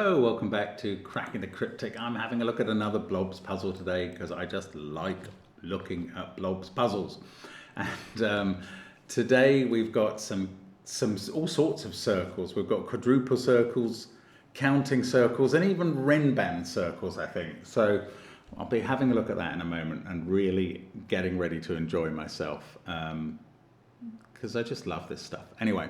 Hello, welcome back to Cracking the Cryptic. I'm having a look at another blobs puzzle today because I just like looking at blobs puzzles. And today we've got some all sorts of circles. We've got quadruple circles, counting circles, and even Renban circles, I think. So I'll be having a look at that in a moment and really getting ready to enjoy myself because I just love this stuff. Anyway.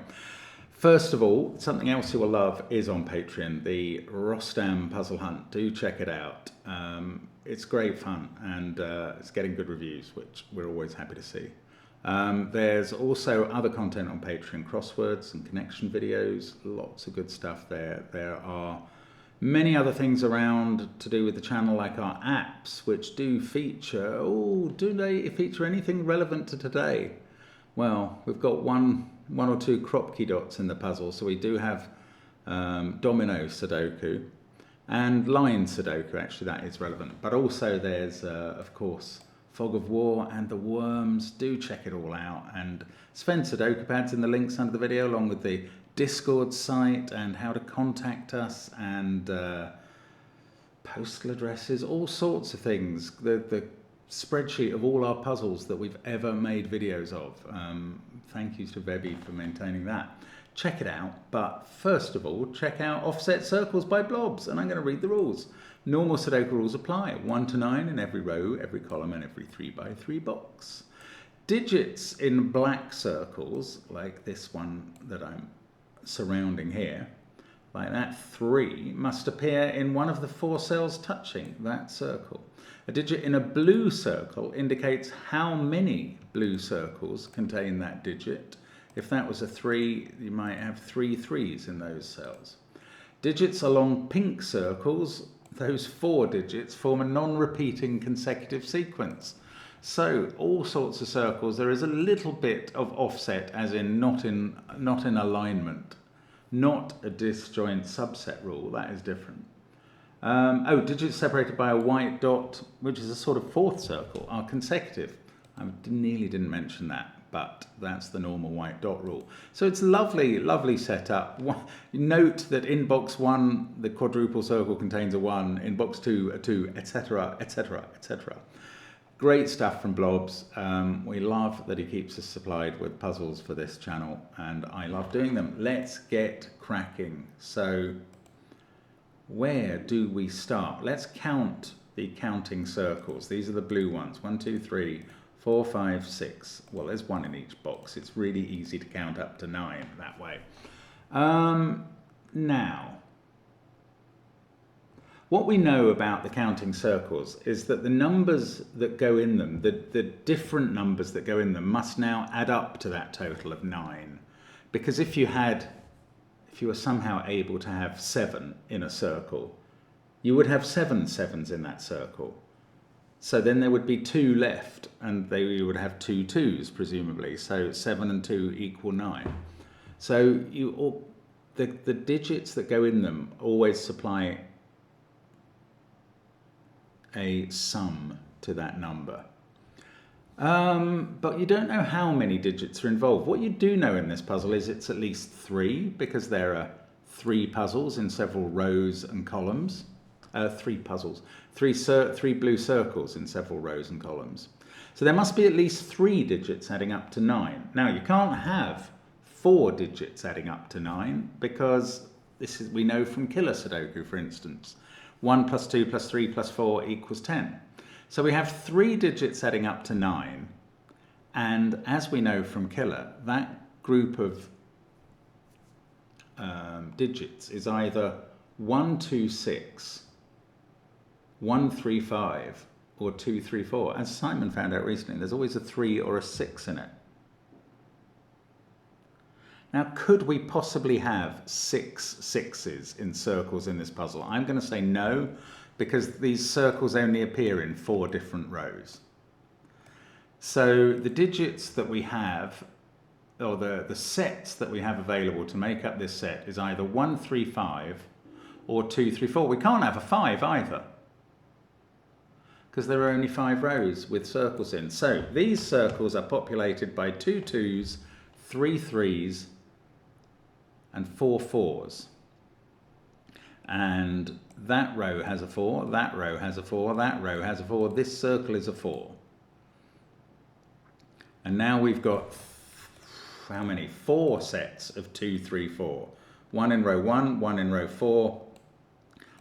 First of all, something else you will love is on Patreon, the Rostam Puzzle Hunt. Do check it out. It's great fun and it's getting good reviews, which we're always happy to see. There's also other content on Patreon, crosswords and connection videos, lots of good stuff there. There are many other things around to do with the channel, like our apps, which do feature, do they feature anything relevant to today? Well, we've got one or two crop key dots in the puzzle, so we do have domino Sudoku and line Sudoku. Actually, that is relevant. But also there's, of course, Fog of War and the Worms. Do check it all out. And SVEN'S SUDOKU PADs in the links under the video, along with the Discord site and how to contact us and postal addresses, all sorts of things. The spreadsheet of all our puzzles that we've ever made videos of. Thank you to Vebi for maintaining that. Check it out, but first of all, check out Offset Circles by Blobs, and I'm going to read the rules. Normal Sudoku rules apply, 1 to 9 in every row, every column, and every 3 by 3 box. Digits in black circles, like this one that I'm surrounding here, like that 3, must appear in one of the 4 cells touching that circle. A digit in a blue circle indicates how many blue circles contain that digit. If that was a 3, you might have 3 3s in those cells. Digits along pink circles, those 4 digits, form a non-repeating consecutive sequence. So all sorts of circles, there is a little bit of offset, as in not in alignment, not a disjoint subset rule. That is different. Digits separated by a white dot, which is a sort of 4th circle, are consecutive. I nearly didn't mention that, but that's the normal white dot rule. So it's lovely, lovely setup. Note that in box 1, the quadruple circle contains a 1, in box 2, a 2, etc., etc., etc. Great stuff from Blobs. We love that he keeps us supplied with puzzles for this channel, and I love doing them. Let's get cracking. So, where do we start? Let's count the counting circles. These are the blue ones. 1, 2, 3, 4, 5, 6. Well, there's 1 in each box. It's really easy to count up to 9 that way. Now, what we know about the counting circles is that the numbers that go in them, the different numbers that go in them, must now add up to that total of 9. Because if you were somehow able to have 7 in a circle, you would have 7 7s in that circle. So then there would be 2 left, and you would have 2 2s, presumably. So 7 and 2 equal 9. So the digits that go in them always supply a sum to that number. But you don't know how many digits are involved. What you do know in this puzzle is it's at least 3, because there are 3 puzzles in several rows and columns. 3 puzzles. 3 blue circles in several rows and columns. So there must be at least 3 digits adding up to 9. Now, you can't have 4 digits adding up to 9, because we know from killer Sudoku, for instance. 1 plus 2 plus 3 plus 4 equals 10. So we have 3 digits adding up to 9, and as we know from killer, that group of digits is either 126, 135, or 234. As Simon found out recently, there's always a 3 or a 6 in it. Now, could we possibly have 6 6s in circles in this puzzle? I'm going to say no, because these circles only appear in 4 different rows. So the digits that we have, or the sets that we have available to make up this set, is either 135 or 234. We can't have a 5 either, because there are only 5 rows with circles in. So these circles are populated by 2 2s, 3 3s, and 4 4s. And that row has a 4, that row has a 4, that row has a 4, this circle is a 4. And now we've got, how many? 4 sets of 2, 3, 4. One in row 1, one in row 4,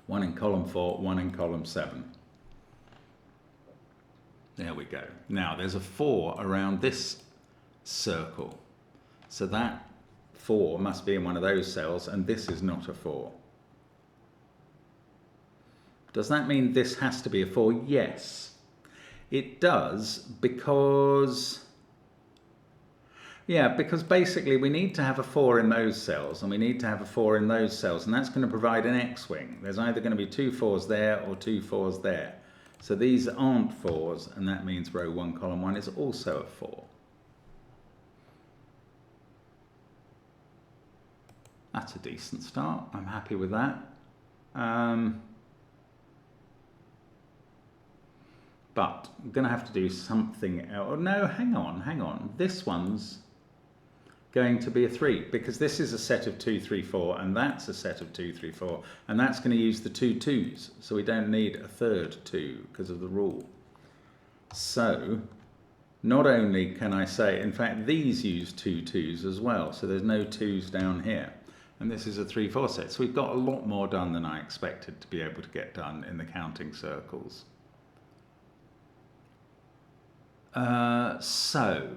one in column 4, one in column 7. There we go. Now there's a 4 around this circle. So that 4 must be in one of those cells, and this is not a 4. Does that mean this has to be a 4? Yes, it does, because, yeah, because basically we need to have a 4 in those cells, and we need to have a 4 in those cells, and that's going to provide an X-wing. There's either going to be 2 4s there or 2 4s there. So these aren't 4s, and that means row 1, column 1 is also a 4. That's a decent start. I'm happy with that. But I'm going to have to do something else. No, hang on. This one's going to be a 3, because this is a set of 2, 3, 4, and that's a set of 2, 3, 4, and that's going to use the 2 2s, so we don't need a third 2 because of the rule. So not only can I say, in fact, these use 2 2s as well, so there's no 2s down here, and this is a 3 4 set, so we've got a lot more done than I expected to be able to get done in the counting circles. So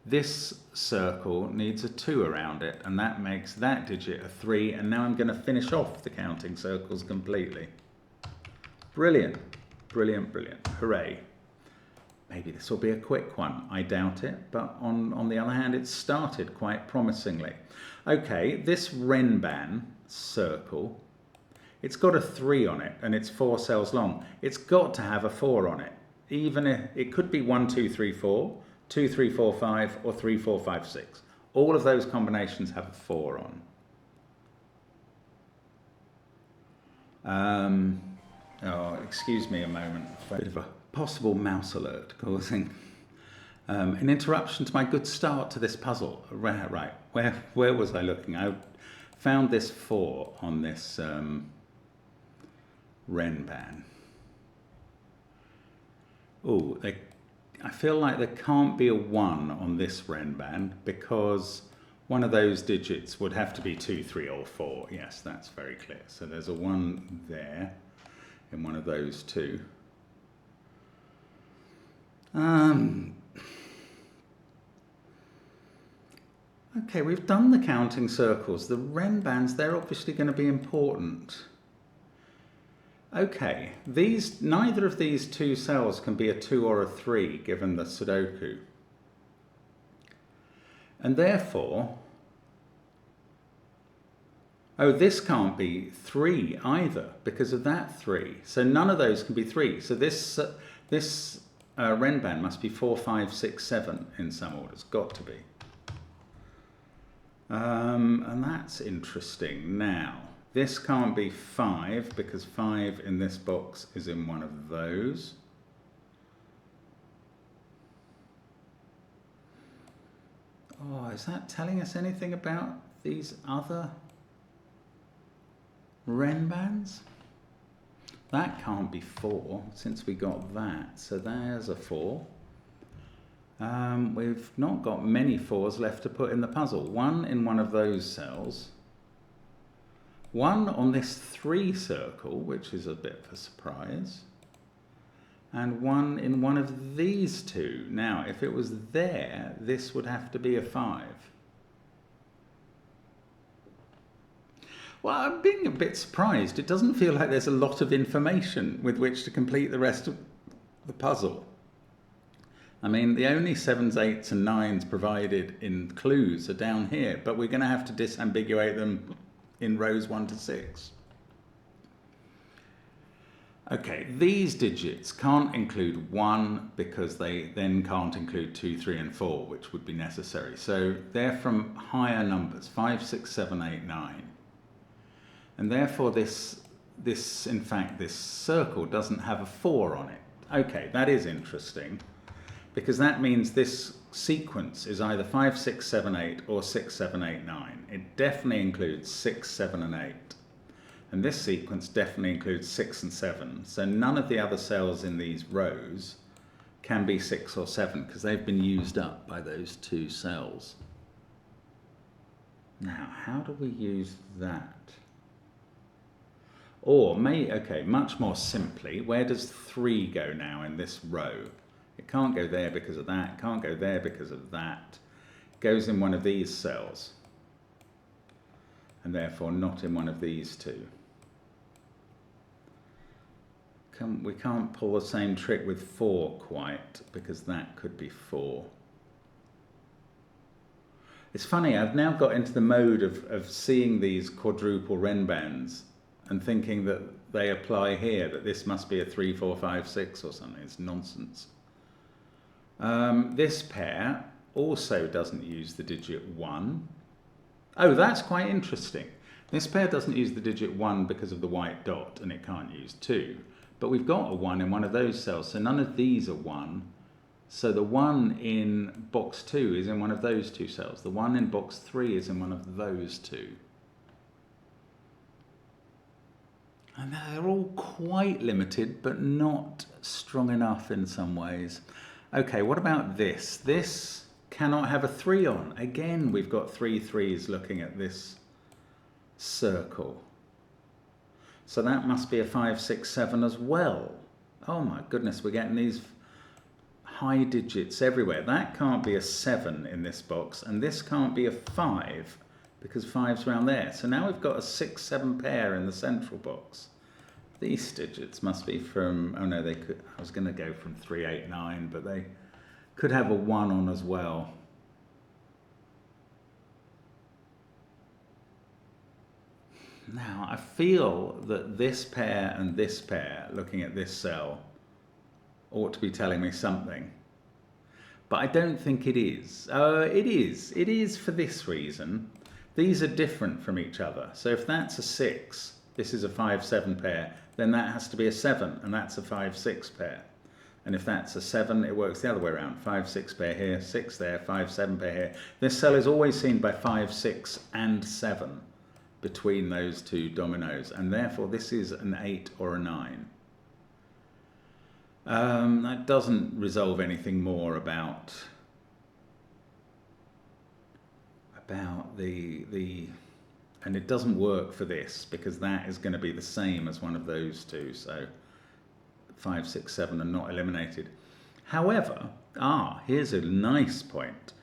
this circle needs a 2 around it, and that makes that digit a 3, and now I'm going to finish off the counting circles completely. Brilliant, brilliant, brilliant, hooray. Maybe this will be a quick one, I doubt it, but on the other hand, it started quite promisingly. Okay, this Renban circle, it's got a 3 on it, and it's 4 cells long. It's got to have a 4 on it. Even if it could be 1 2 3 4, 2 3 4 5, or 3 4 5 6. All of those combinations have a 4 on. Oh, excuse me a moment. A bit of a possible mouse alert causing an interruption to my good start to this puzzle. Right, where was I looking? I found this 4 on this Renban. Oh, I feel like there can't be a 1 on this Renban, because one of those digits would have to be 2, 3, or 4. Yes, that's very clear. So there's a 1 there in one of those two. Okay, we've done the counting circles. The Renbans, they're obviously going to be important. Okay, neither of these 2 cells can be a 2 or a 3 given the Sudoku. And therefore, oh, this can't be 3 either because of that 3. So none of those can be 3. So this Renban must be 4, 5, 6, 7 in some order. It's got to be. And that's interesting. Now, this can't be 5 because 5 in this box is in one of those. Oh, is that telling us anything about these other Renbans? That can't be 4 since we got that. So there's a 4. We've not got many 4s left to put in the puzzle. 1 in one of those cells. 1 on this 3 circle, which is a bit of a surprise, and 1 in one of these 2. Now, if it was there, this would have to be a 5. Well, I'm being a bit surprised. It doesn't feel like there's a lot of information with which to complete the rest of the puzzle. I mean, the only 7s, 8s, and 9s provided in clues are down here, but we're going to have to disambiguate them in rows 1 to 6. Okay, these digits can't include 1 because they then can't include 2, 3, and 4, which would be necessary. So they're from higher numbers, 5, 6, 7, 8, 9. And therefore this circle doesn't have a 4 on it. Okay, that is interesting, because that means this sequence is either 5, 6, 7, 8 or 6, 7, 8, 9. It definitely includes 6, 7, and 8. And this sequence definitely includes 6 and 7. So none of the other cells in these rows can be 6 or 7 because they've been used up by those 2 cells. Now, how do we use that? Or, okay, much more simply, where does 3 go now in this row? It can't go there because of that, it can't go there because of that. It goes in one of these cells, and therefore not in one of these 2. We can't pull the same trick with 4 quite, because that could be 4. It's funny, I've now got into the mode of seeing these quadruple Wren bands and thinking that they apply here, that this must be a 3, 4, 5, 6 or something. It's nonsense. This pair also doesn't use the digit 1. Oh, that's quite interesting. This pair doesn't use the digit 1 because of the white dot, and it can't use 2. But we've got a 1 in one of those cells, so none of these are 1. So the 1 in box 2 is in one of those 2 cells. The 1 in box 3 is in one of those 2. And they're all quite limited, but not strong enough in some ways. Okay, what about this? This cannot have a 3 on. Again, we've got 3 3s looking at this circle. So that must be a 5, 6, 7 as well. Oh my goodness, we're getting these high digits everywhere. That can't be a 7 in this box, and this can't be a 5 because 5's around there. So now we've got a 6, 7 pair in the central box. These digits must be from, oh no, they could, I was going to go from 3, 8, 9, but they could have a 1 on as well. Now, I feel that this pair and this pair, looking at this cell, ought to be telling me something. But I don't think it is. It is. It is for this reason. These are different from each other. So if that's a 6, this is a 5, 7 pair, then that has to be a 7, and that's a 5, 6 pair. And if that's a 7, it works the other way around. 5, 6 pair here, 6 there, 5, 7 pair here. This cell is always seen by 5, 6 and 7 between those 2 dominoes, and therefore this is an 8 or a 9. That doesn't resolve anything more about the and it doesn't work for this because that is going to be the same as one of those 2, so 5, 6, 7 are not eliminated. However, here's a nice point.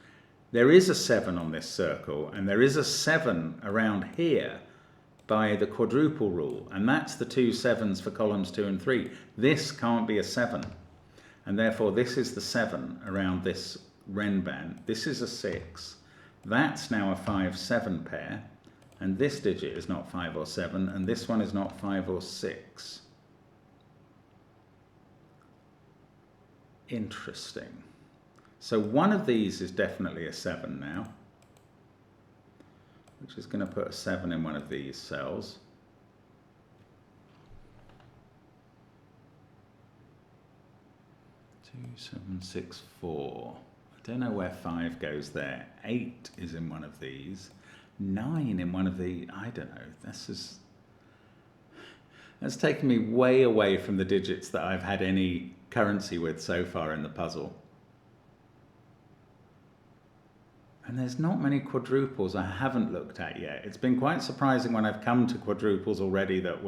There is a 7 on this circle, and there is a 7 around here by the quadruple rule, and that's the 2 7s for columns 2 and 3. This can't be a 7, and therefore this is the 7 around this Wren band. This is a 6. That's now a 5, 7 pair, and this digit is not 5 or 7, and this one is not 5 or 6. Interesting. So one of these is definitely a 7 now, which is going to put a 7 in one of these cells. Two, 7, 6, 4. I don't know where 5 goes there. 8 is in one of these. 9 in one of the, I don't know. That's taken me way away from the digits that I've had any currency with so far in the puzzle. And there's not many quadruples I haven't looked at yet. It's been quite surprising when I've come to quadruples already that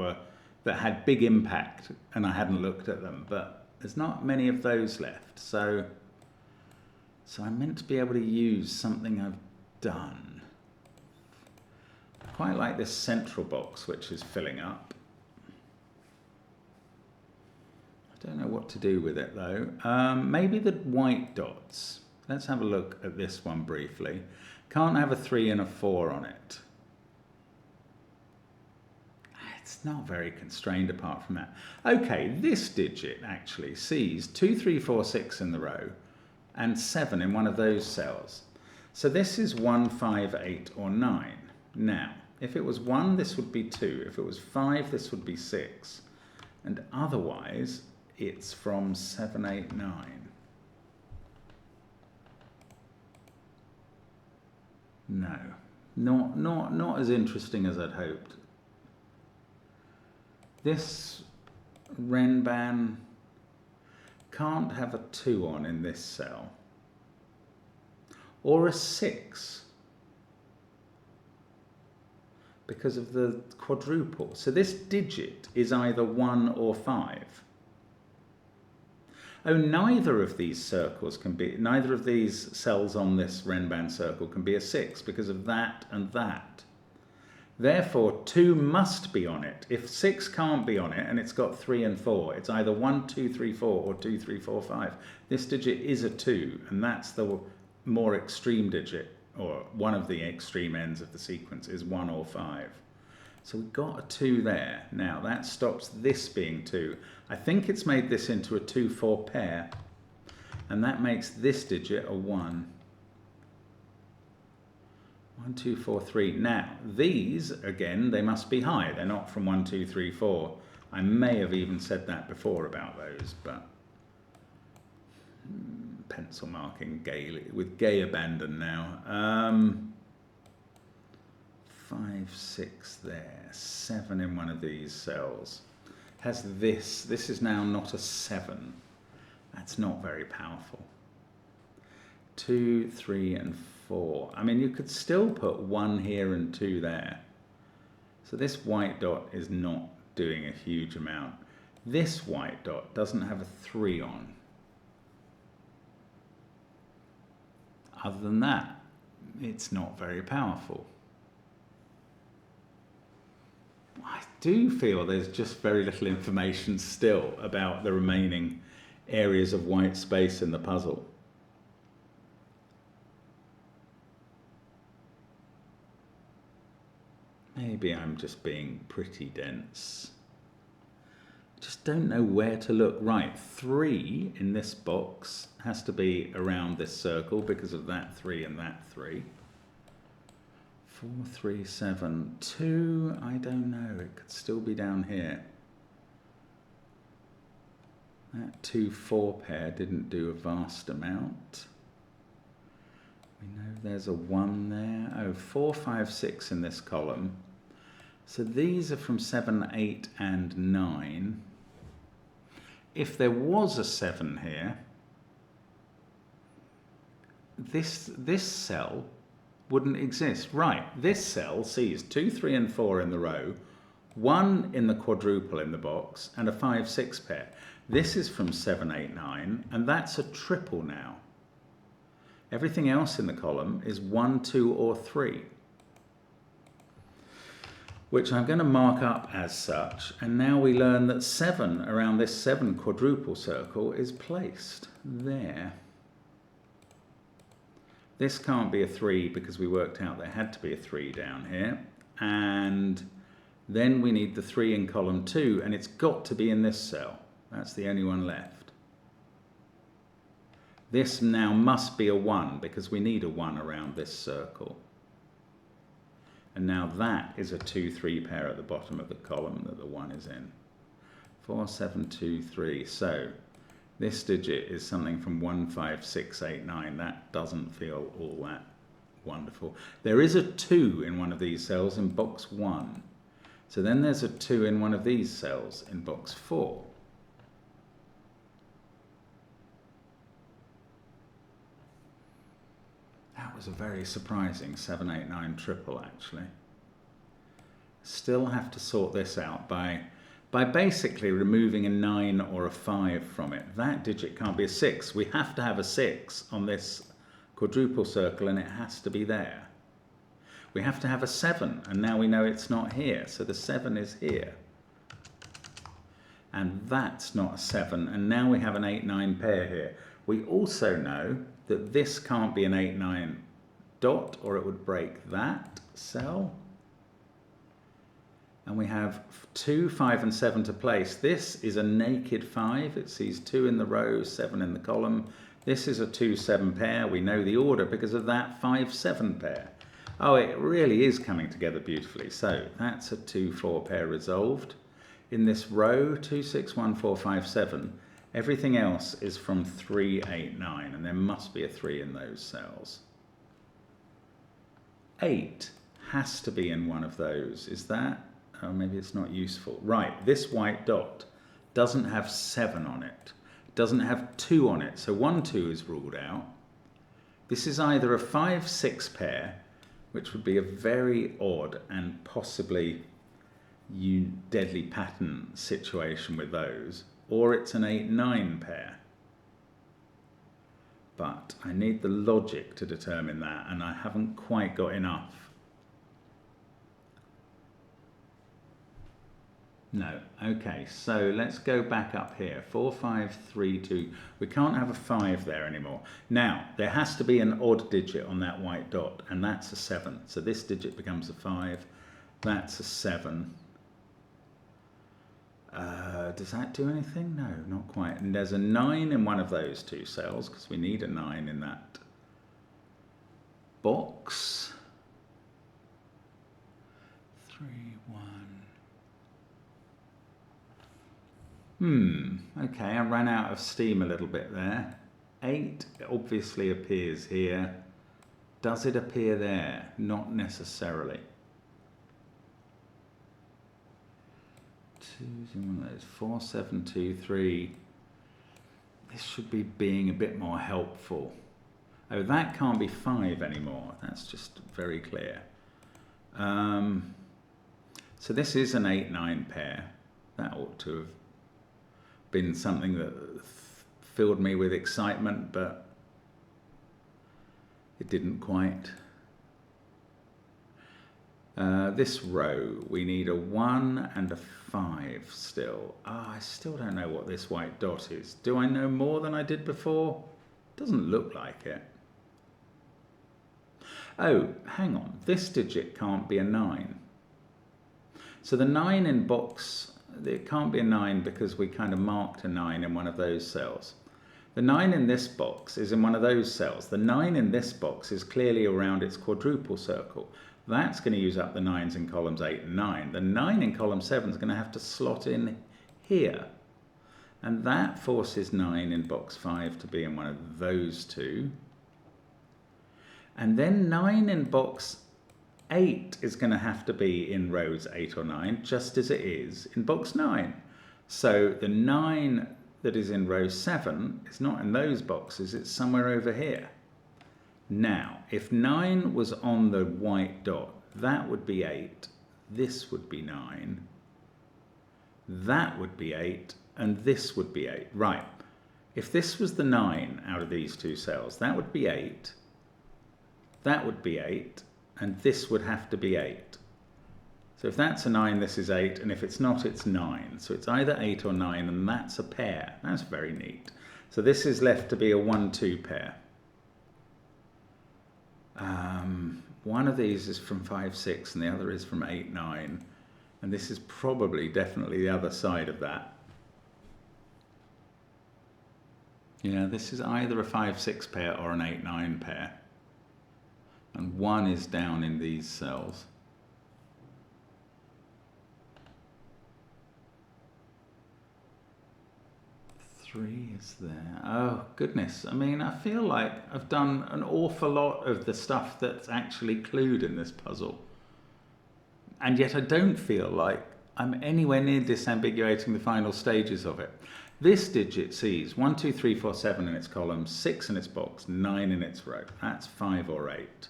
had big impact and I hadn't looked at them, but there's not many of those left. So I'm meant to be able to use something I've done. I quite like this central box which is filling up. I don't know what to do with it though. Maybe the white dots. Let's have a look at this one briefly. Can't have a 3 and a 4 on it. It's not very constrained apart from that. Okay, this digit actually sees 2, 3, 4, 6 in the row and 7 in one of those cells. So this is 1, 5, 8 or 9. Now, if it was 1, this would be 2. If it was 5, this would be 6. And otherwise, it's from 7, 8, 9. No, not as interesting as I'd hoped. This Renban can't have a 2 on in this cell, or a 6, because of the quadruple. So this digit is either 1 or 5. Oh, neither of these cells on this Renban circle can be a 6 because of that and that. Therefore, 2 must be on it. If 6 can't be on it and it's got 3 and 4, it's either 1, 2, 3, 4 or 2, 3, 4, 5. This digit is a 2, and that's the more extreme digit, or one of the extreme ends of the sequence is 1 or 5. So we've got a 2 there. Now that stops this being 2. I think it's made this into a 2-4 pair, and that makes this digit a 1. 1, 2, 4, 3. Now these, again, they must be high. They're not from 1, 2, 3, 4. I may have even said that before about those, but pencil marking gaily, with gay abandon now. 5, 6 there, 7 in one of these cells. Has this is now not a 7. That's not very powerful. 2, 3 and 4. I mean, you could still put 1 here and 2 there. So this white dot is not doing a huge amount. This white dot doesn't have a 3 on. Other than that, it's not very powerful. I do feel there's just very little information still about the remaining areas of white space in the puzzle. Maybe I'm just being pretty dense. Just don't know where to look. Right, 3 in this box has to be around this circle because of that 3 and that 3. 4, 3, 7, 2, I don't know, it could still be down here. That 2, 4 pair didn't do a vast amount. We know there's a 1 there. Oh, 4, 5, 6 in this column. So these are from 7, 8 and 9. If there was a 7 here, this cell wouldn't exist. Right, this cell sees 2, 3 and 4 in the row, 1 in the quadruple in the box, and a 5, 6 pair. This is from 7, 8, 9, and that's a triple now. Everything else in the column is 1, 2 or 3, which I'm going to mark up as such, and now we learn that 7 around this 7 quadruple circle is placed there. This can't be a 3 because we worked out there had to be a 3 down here. And then we need the 3 in column 2, and it's got to be in this cell. That's the only one left. This now must be a 1 because we need a 1 around this circle. And now that is a 2, 3 pair at the bottom of the column that the 1 is in. 4, 7, 2, 3. So this digit is something from 1, 5, 6, 8, 9. That doesn't feel all that wonderful. There is a 2 in one of these cells in box 1. So then there's a 2 in one of these cells in box 4. That was a very surprising 7, 8, 9 triple actually. Still have to sort this out by basically removing a 9 or a 5 from it. That digit can't be a 6. We have to have a 6 on this quadruple circle, and it has to be there. We have to have a 7, and now we know it's not here, so the 7 is here. And that's not a 7, and now we have an 8, 9 pair here. We also know that this can't be an 8, 9 dot, or it would break that cell. And we have 2, 5 and 7 to place. This is a naked 5. It sees 2 in the row, 7 in the column. This is a 2, 7 pair. We know the order because of that 5, 7 pair. Oh, it really is coming together beautifully. So that's a 2, 4 pair resolved. In this row, 2, 6, 1, 4, 5, 7, everything else is from 3, 8, 9, and there must be a 3 in those cells. 8 has to be in one of those. Is that Oh, maybe it's not useful. Right, this white dot doesn't have 7 on it. Doesn't have 2 on it. So 1, 2 is ruled out. This is either a 5, 6 pair, which would be a very odd and possibly deadly pattern situation with those, or it's an 8, 9 pair. But I need the logic to determine that, and I haven't quite got enough. No. Okay, so let's go back up here. 4, 5, 3, 2. We can't have a 5 there anymore. Now, there has to be an odd digit on that white dot, and that's a 7. So this digit becomes a 5. That's a 7. Does that do anything? No, not quite. And there's a 9 in one of those 2 cells, because we need a 9 in that box. 3, 1. Okay, I ran out of steam a little bit there. 8 obviously appears here. Does it appear there? Not necessarily. 2 is in one of those. 4, 7, 2, 3. This should be being a bit more helpful. Oh, that can't be 5 anymore. That's just very clear. So this is an 8, 9 pair. That ought to have been something that filled me with excitement, but it didn't quite. This row, we need a 1 and a 5 still. I still don't know what this white dot is. Do I know more than I did before? Doesn't look like it. Oh, hang on. This digit can't be a 9. So the 9 in box, it can't be a 9 because we kind of marked a 9 in one of those cells. The 9 in this box is in one of those cells. The 9 in this box is clearly around its quadruple circle. That's going to use up the 9s in columns 8 and 9. The 9 in column 7 is going to have to slot in here. And that forces 9 in box 5 to be in one of those 2. And then 9 in box 8 is going to have to be in rows 8 or 9, just as it is in box 9. So the 9 that is in row 7 is not in those boxes, it's somewhere over here. Now, if 9 was on the white dot, that would be 8, this would be 9, that would be 8, and this would be 8. Right, if this was the 9 out of these 2 cells, that would be 8, that would be 8, and this would have to be 8. So if that's a 9, this is 8, and if it's not, it's 9. So it's either 8 or 9, and that's a pair. That's very neat. So this is left to be a 1, 2 pair. One of these is from 5, 6, and the other is from 8, 9. And this is probably definitely the other side of that. Yeah, this is either a 5, 6 pair or an 8, 9 pair. And 1 is down in these cells. Three is there. Oh, goodness. I mean, I feel like I've done an awful lot of the stuff that's actually clued in this puzzle. And yet I don't feel like I'm anywhere near disambiguating the final stages of it. This digit sees 1, 2, 3, 4, 7 in its column, 6 in its box, 9 in its row. That's 5 or 8.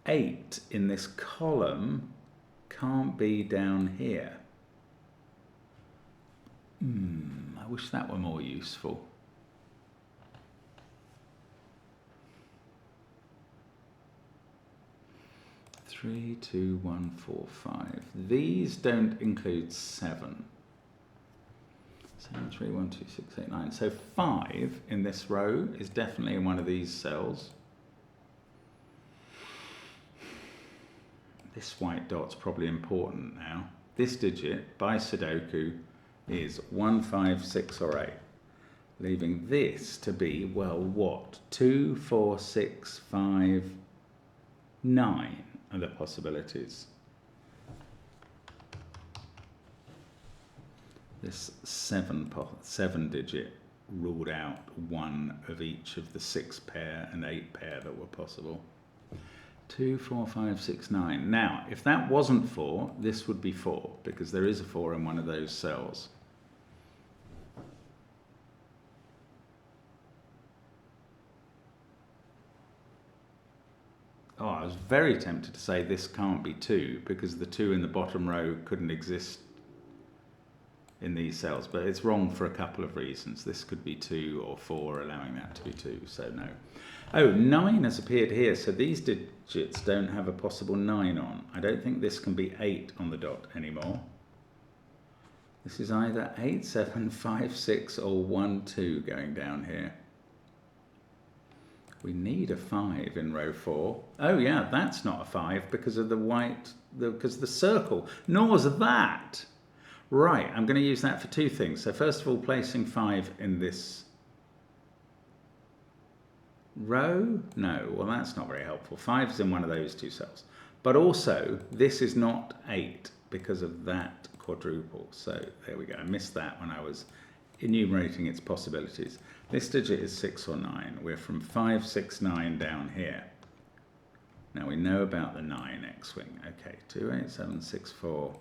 8 in this column can't be down here. I wish that were more useful. Three, 2, 1, 4, 5. These don't include 7. 7, 3, 1, 2, 6, 8, 9. So 5 in this row is definitely in one of these cells. This white dot's probably important now. This digit by Sudoku is 1, 5, 6 or 8, leaving this to be, well, what? 2, 4, 6, 5, 9 are the possibilities. This 7 digit ruled out one of each of the 6 pair and 8 pair that were possible. 2, 4, 5, 6, 9. Now, if that wasn't 4, this would be 4, because there is a 4 in one of those cells. Oh, I was very tempted to say this can't be 2, because the 2 in the bottom row couldn't exist in these cells, but it's wrong for a couple of reasons. This could be 2 or 4, allowing that to be 2, so no. Oh, 9 has appeared here, so these digits don't have a possible 9 on. I don't think this can be 8 on the dot anymore. This is either 8, 7, 5, 6 or 1, 2 going down here. We need a 5 in row 4. Oh yeah, that's not a 5 because of the white, because the circle. Nor was that. Right, I'm going to use that for 2 things. So first of all, placing 5 in this row? No, well that's not very helpful. 5 is in one of those 2 cells. But also, this is not 8 because of that quadruple. So there we go. I missed that when I was enumerating its possibilities. This digit is 6 or 9. We're from 5, 6, 9 down here. Now we know about the 9 X-wing. Okay, 2, 8, 7, 6, 4.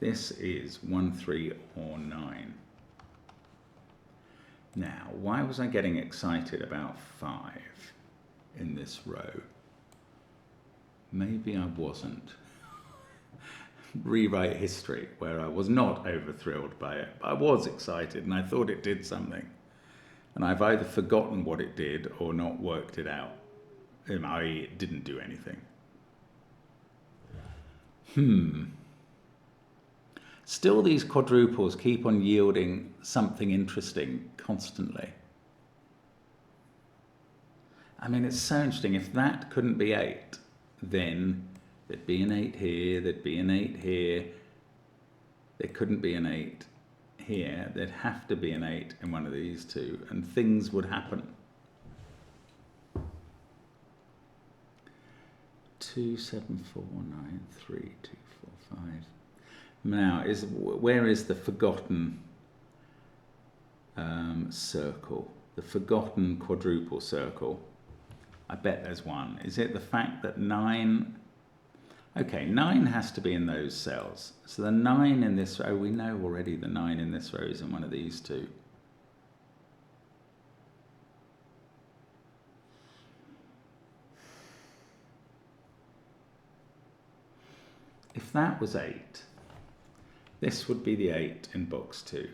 This is 1, 3 or 9. Now, why was I getting excited about 5 in this row? Maybe I wasn't. Rewrite history, where I was not over thrilled by it. I was excited and I thought it did something. And I've either forgotten what it did or not worked it out. I didn't do anything. Still, these quadruples keep on yielding something interesting constantly. I mean, it's so interesting. If that couldn't be 8, then there'd be an 8 here, there'd be an 8 here. There couldn't be an 8 here. There'd have to be an 8 in one of these 2, and things would happen. 2, 7, 4, 9, 3, 2, 4, 5. Now, where is the forgotten circle? The forgotten quadruple circle? I bet there's one. Is it the fact that 9... Okay, 9 has to be in those cells. So the 9 in this row, we know already the 9 in this row is in one of these 2. If that was 8, this would be the 8 in box 2.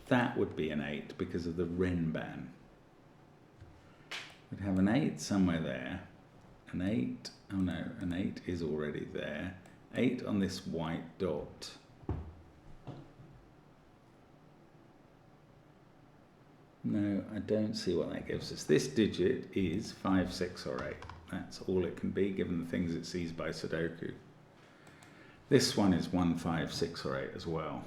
That would be an 8 because of the Renban. We'd have an 8 somewhere there. An 8, oh no, an 8 is already there. 8 on this white dot. No, I don't see what that gives us. This digit is 5, 6 or 8. That's all it can be given the things it sees by Sudoku. This one is 1, 5, 6 or 8 as well.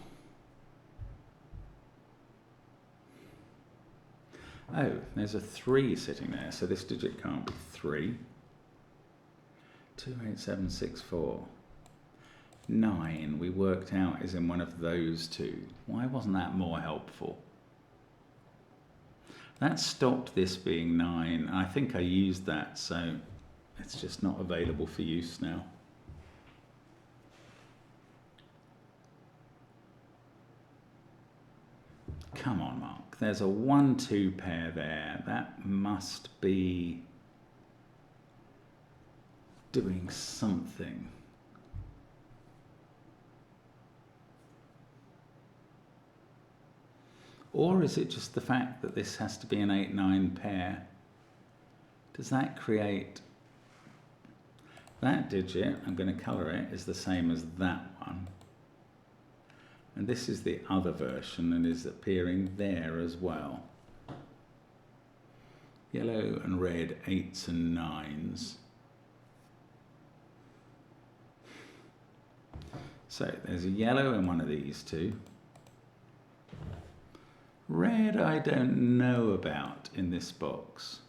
Oh, there's a 3 sitting there, so this digit can't be 3. 2, 8, 7, 6, 4. 9, we worked out, is in one of those 2. Why wasn't that more helpful? That stopped this being 9. I think I used that, so it's just not available for use now. Come on, Mark. There's a 1, 2 pair there. That must be doing something. Or is it just the fact that this has to be an 8, 9 pair? Does that create... That digit, I'm going to colour it, is the same as that one. And this is the other version and is appearing there as well. Yellow and red 8s and 9s. So there's a yellow in one of these 2. Red I don't know about in this box.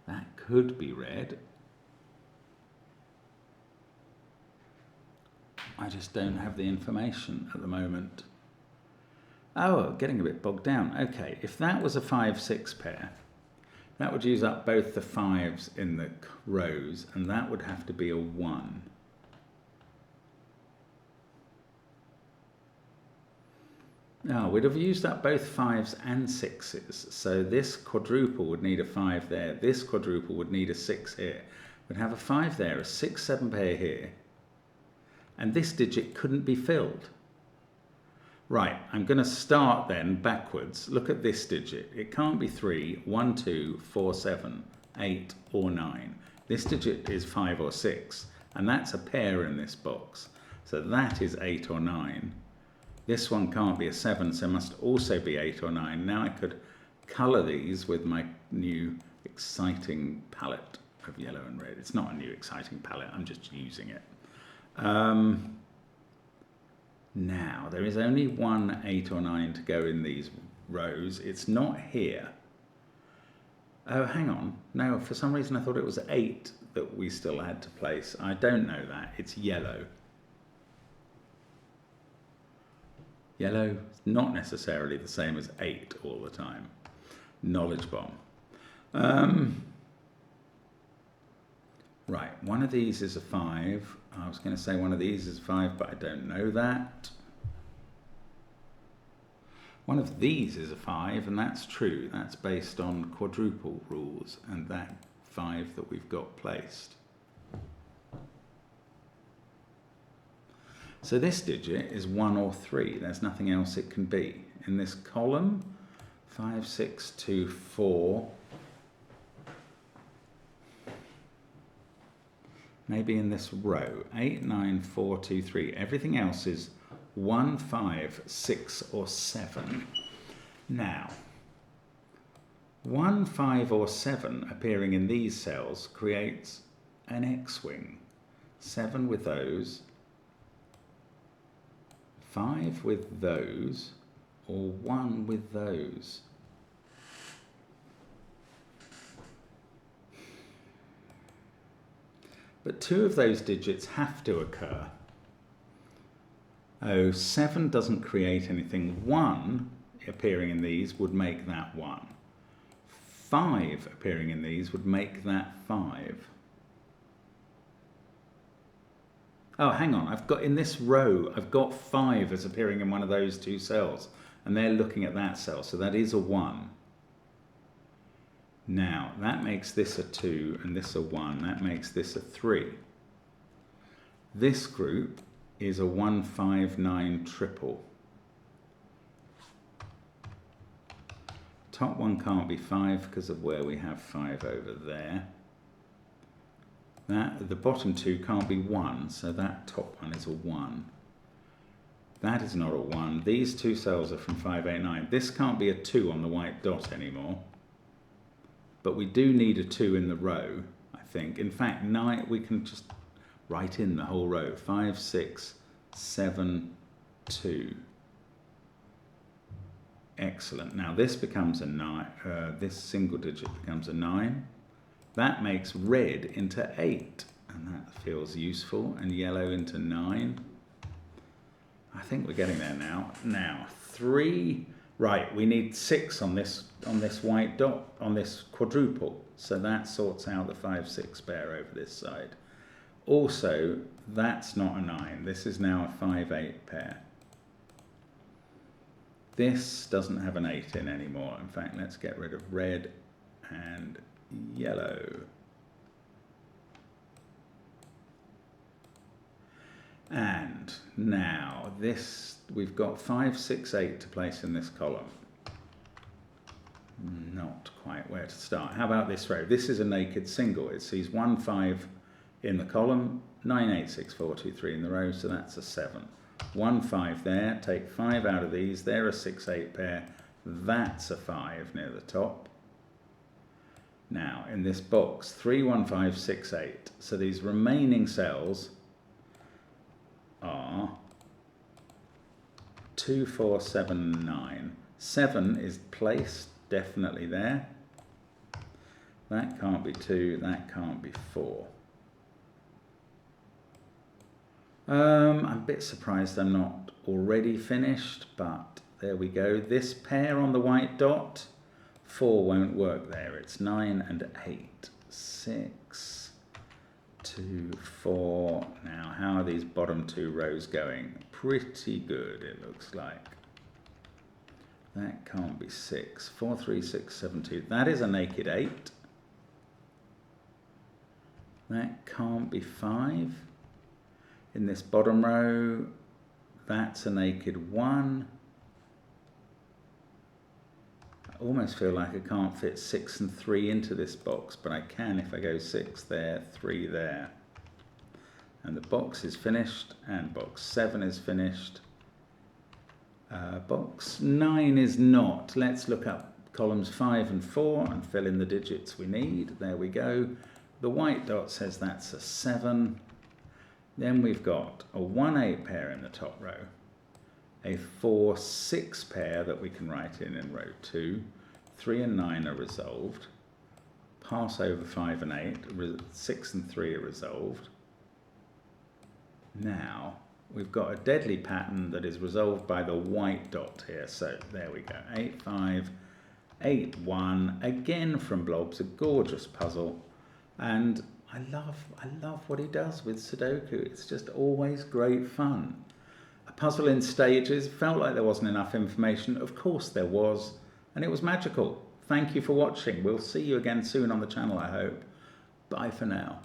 That could be red. I just don't have the information at the moment. Oh, getting a bit bogged down. Okay, if that was a 5-6 pair, that would use up both the 5s in the rows, and that would have to be a 1. Now, we'd have used up both 5s and 6s, so this quadruple would need a 5 there, this quadruple would need a 6 here. We'd have a 5 there, a 6-7 pair here, and this digit couldn't be filled. Right, I'm going to start then backwards. Look at this digit. It can't be 3, 1, 2, 4, 7, 8 or 9. This digit is 5 or 6, and that's a pair in this box. So that is 8 or 9. This one can't be a 7, so it must also be 8 or 9. Now I could colour these with my new exciting palette of yellow and red. It's not a new exciting palette, I'm just using it. Now, there is only one 8 or 9 to go in these rows. It's not here. Oh, hang on. No, for some reason I thought it was 8 that we still had to place. I don't know that. It's yellow. Yellow is not necessarily the same as 8 all the time. Knowledge bomb. Right, one of these is a 5. I was going to say one of these is 5, but I don't know that. One of these is a 5, and that's true. That's based on quadruple rules and that 5 that we've got placed. So this digit is 1 or 3. There's nothing else it can be. In this column, 5, 6, 2, 4. Maybe in this row, 8, 9, 4, 2, 3. Everything else is 1, 5, 6 or 7. Now, 1, 5 or 7 appearing in these cells creates an X-wing. 7 with those, 5 with those, or 1 with those. But 2 of those digits have to occur. Oh, 7 doesn't create anything. 1 appearing in these would make that 1. 5 appearing in these would make that 5. Oh, hang on, I've got in this row, I've got 5 as appearing in one of those 2 cells, and they're looking at that cell, so that is a 1. Now, that makes this a 2 and this a 1. That makes this a 3. This group is a 1, 5, 9 triple. Top one can't be 5 because of where we have 5 over there. The bottom 2 can't be 1, so that top one is a 1. That is not a 1. These 2 cells are from 5, 8, 9. This can't be a 2 on the white dot anymore. But we do need a 2 in the row, I think. In fact, 9, we can just write in the whole row. 5, 6, 7, 2. Excellent. Now this becomes a 9. This single digit becomes a 9. That makes red into 8. And that feels useful. And yellow into 9. I think we're getting there now. Now, 3... Right, we need 6 on this white dot, on this quadruple. So that sorts out the 5, 6 pair over this side. Also, that's not a 9. This is now a 5, 8 pair. This doesn't have an 8 in anymore. In fact, let's get rid of red and yellow. And now this, we've got 5, 6, 8 to place in this column. Not quite where to start. How about this row? This is a naked single. It sees 1, 5 in the column, 9, 8, 6, 4, 2, 3 in the row, so that's a 7. 1, 5 there, take 5 out of these, they're a 6, 8 pair, that's a 5 near the top. Now, in this box, 3, 1, 5, 6, 8. So these remaining cells are 2, 4, 7, 9. 7 is placed definitely there. That can't be 2, that can't be 4. I'm a bit surprised I'm not already finished, but there we go. This pair on the white dot, 4 won't work there. It's 9 and 8. 6, 2, 4. Now, how are these bottom 2 rows going? Pretty good, it looks like. That can't be 6. 4, 3, 6, 7, 2. That is a naked 8. That can't be 5. In this bottom row, that's a naked 1. I almost feel like I can't fit 6 and 3 into this box, but I can if I go 6 there, 3 there. And the box is finished, and box 7 is finished. Box 9 is not. Let's look up columns 5 and 4 and fill in the digits we need. There we go. The white dot says that's a 7. Then we've got a 1-8 pair in the top row, a 4-6 pair that we can write in row 2. 3 and 9 are resolved. Pass over 5 and 8. 6 and 3 are resolved. Now we've got a deadly pattern that is resolved by the white dot here. So there we go. 8, 5, 8, 1. Again from Blobs, a gorgeous puzzle. And I love what he does with Sudoku. It's just always great fun. A puzzle in stages. Felt like there wasn't enough information. Of course there was. And it was magical. Thank you for watching. We'll see you again soon on the channel, I hope. Bye for now.